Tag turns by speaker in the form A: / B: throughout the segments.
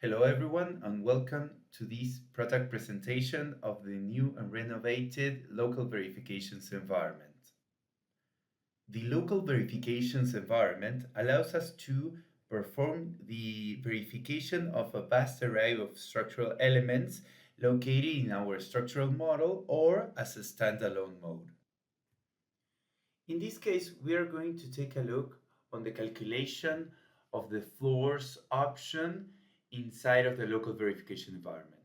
A: Hello everyone and welcome to this product presentation of the new and renovated local verifications environment. The local verifications environment allows us to perform the verification of a vast array of structural elements located in our structural model or as a standalone mode. In this case, we are going to take a look on the calculation of the floors option inside of the local verification environment.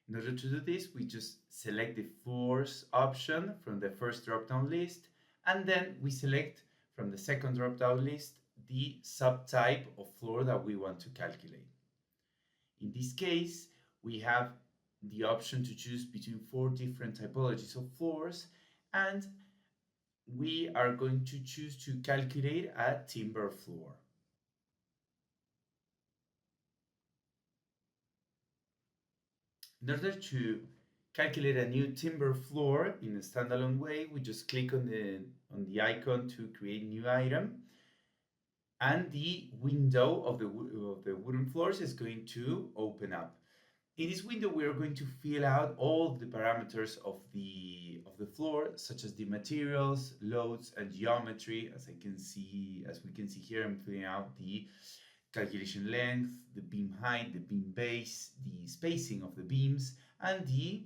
A: In order to do this, we just select the floors option from the first drop-down list, and then we select from the second drop-down list the subtype of floor that we want to calculate. In this case, we have the option to choose between 4 different typologies of floors, and we are going to choose to calculate a timber floor. In order to calculate a new timber floor in a standalone way, we just click on the icon to create new item, and the window of the wooden floors is going to open up. In this window, we are going to fill out all the parameters of the floor, such as the materials, loads, and geometry. As we can see here, I'm filling out the calculation length, the beam height, the beam base, the spacing of the beams, and the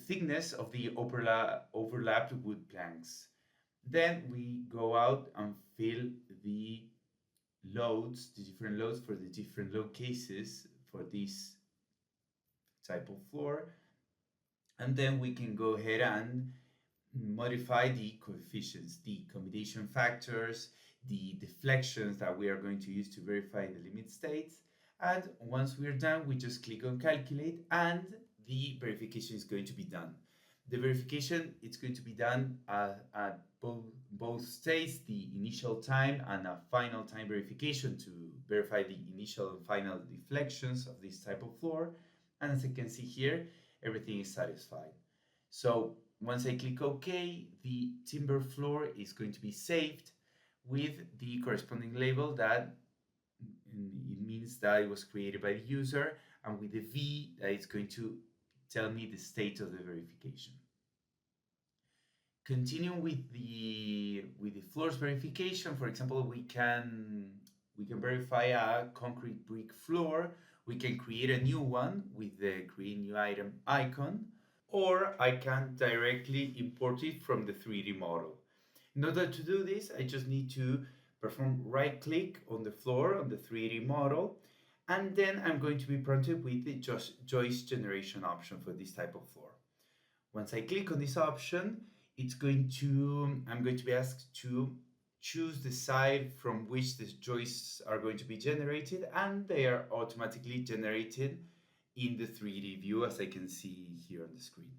A: thickness of the overlapped wood planks. Then we go out and fill the loads, the different loads for the different load cases for this type of floor, and then we can go ahead and modify the coefficients, the combination factors, the deflections that we are going to use to verify the limit states. And once we're done, we just click on calculate and the verification is going to be done. The verification is going to be done at both states, the initial time and a final time verification to verify the initial and final deflections of this type of floor. And as I can see here, everything is satisfied. So once I click OK, the timber floor is going to be saved with the corresponding label that it means that it was created by the user, and with the V that is going to tell me the state of the verification. Continuing with the floors verification, for example, we can verify a concrete brick floor. We can create a new one with the create new item icon, or I can directly import it from the 3D model. In order to do this, I just need to perform right click on the floor on the 3D model, and then I'm going to be prompted with the joist generation option for this type of floor. Once I click on this option, I'm going to be asked to choose the side from which the joists are going to be generated, and they are automatically generated in the 3D view, as I can see here on the screen.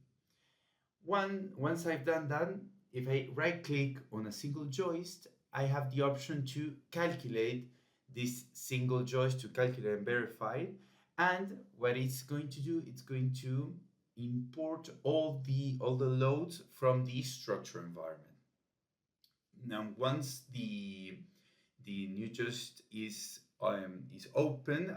A: Once I've done that, if I right click on a single joist, I have the option to calculate this single joist, to calculate and verify. And what it's going to do, it's going to import all the loads from the structure environment. Now, once the new joist is open,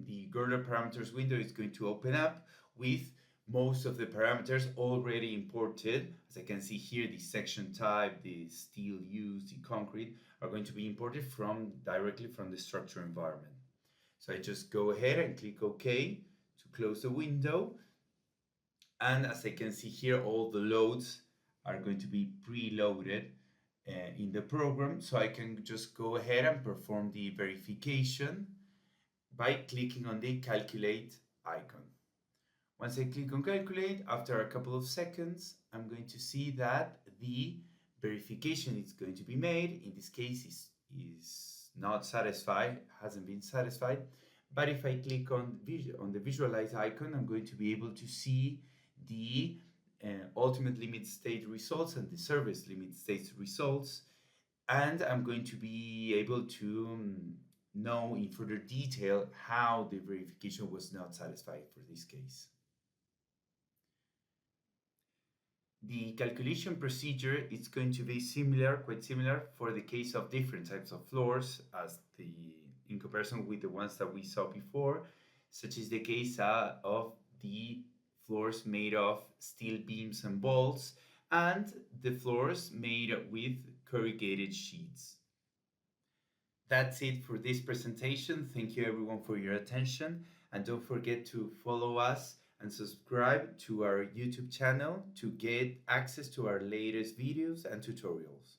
A: the girder parameters window is going to open up with most of the parameters already imported. As I can see here, the section type, the steel used, the concrete are going to be imported directly from the structure environment. So I just go ahead and click OK to close the window. And as I can see here, all the loads are going to be preloaded in the program. So I can just go ahead and perform the verification by clicking on the calculate icon. Once I click on calculate, after a couple of seconds, I'm going to see that the verification is going to be made. In this case, is not satisfied, hasn't been satisfied. But if I click on the visualize icon, I'm going to be able to see the ultimate limit state results and the service limit state results. And I'm going to be able to know in further detail how the verification was not satisfied for this case. The calculation procedure is going to be quite similar for the case of different types of floors in comparison with the ones that we saw before. such is the case of the floors made of steel beams and bolts, and the floors made with corrugated sheets. That's it for this presentation. Thank you everyone for your attention, and don't forget to follow us and subscribe to our YouTube channel to get access to our latest videos and tutorials.